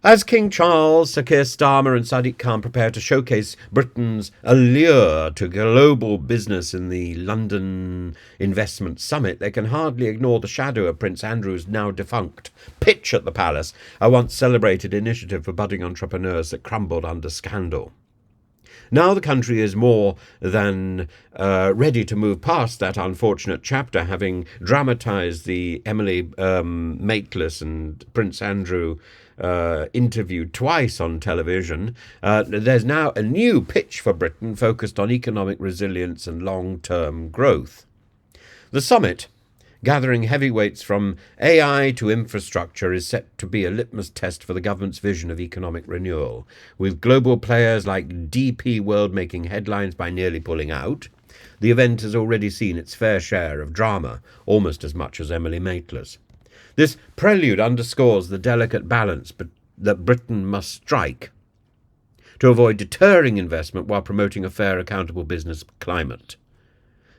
As King Charles, Sir Keir Starmer and Sadiq prepare to showcase Britain's allure to global business in the London Investment Summit, they can hardly ignore the shadow of Prince Andrew's now defunct Pitch at the Palace, a once celebrated initiative for budding entrepreneurs that crumbled under scandal. Now the country is more than ready to move past that unfortunate chapter, having dramatised the Emily Maitlis and Prince Andrew interview twice on television. There's now a new pitch for Britain focused on economic resilience and long-term growth. The summit, gathering heavyweights from AI to infrastructure, is set to be a litmus test for the government's vision of economic renewal, with global players like DP World making headlines by nearly pulling out. The event has already seen its fair share of drama, almost as much as Emily Maitlis. This prelude underscores the delicate balance that Britain must strike to avoid deterring investment while promoting a fair, accountable business climate.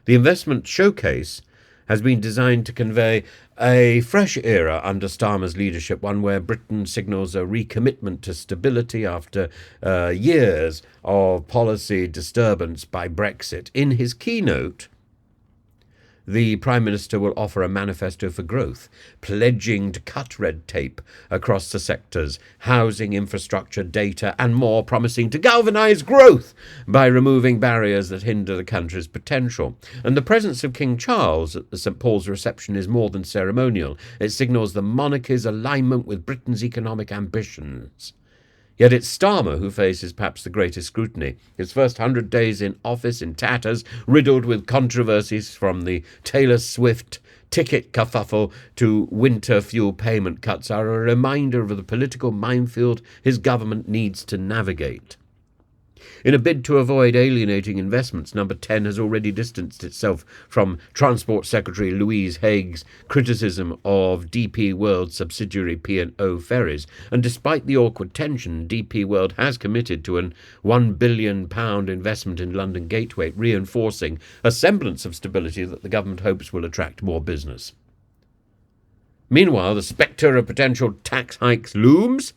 The investment showcase has been designed to convey a fresh era under Starmer's leadership, one where Britain signals a recommitment to stability after years of policy disturbance by Brexit. In his keynote, the Prime Minister will offer a manifesto for growth, pledging to cut red tape across the sectors, housing, infrastructure, data and more, promising to galvanise growth by removing barriers that hinder the country's potential. And the presence of King Charles at the St Paul's reception is more than ceremonial. It signals the monarchy's alignment with Britain's economic ambitions. Yet it's Starmer who faces perhaps the greatest scrutiny. His first 100 days in office in tatters, riddled with controversies from the Taylor Swift ticket kerfuffle to winter fuel payment cuts, are a reminder of the political minefield his government needs to navigate. In a bid to avoid alienating investments, Number 10 has already distanced itself from Transport Secretary Louise Haig's criticism of DP World subsidiary P&O Ferries, and despite the awkward tension, DP World has committed to an £1 billion investment in London Gateway, reinforcing a semblance of stability that the government hopes will attract more business. Meanwhile, the spectre of potential tax hikes looms,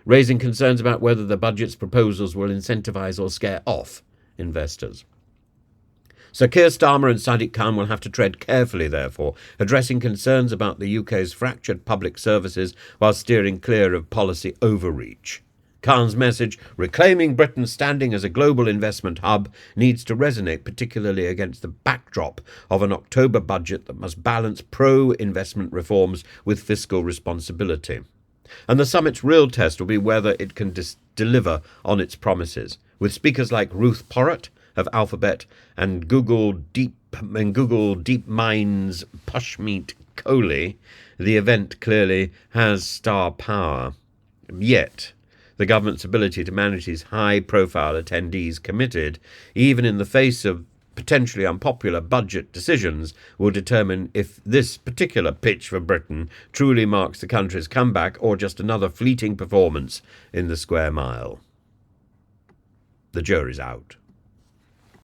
raising concerns about whether the budget's proposals will incentivise or scare off investors. Sir Keir Starmer and Sadiq will have to tread carefully, therefore, addressing concerns about the UK's fractured public services while steering clear of policy overreach. Khan's message, reclaiming Britain's standing as a global investment hub, needs to resonate, particularly against the backdrop of an October budget that must balance pro-investment reforms with fiscal responsibility. And the summit's real test will be whether it can deliver on its promises. With speakers like Ruth Porritt of Alphabet and Google DeepMind's Pushmeet Kohli, the event clearly has star power. Yet, the government's ability to manage these high-profile attendees committed, even in the face of potentially unpopular budget decisions, will determine if this particular pitch for Britain truly marks the country's comeback or just another fleeting performance in the square mile. The jury's out.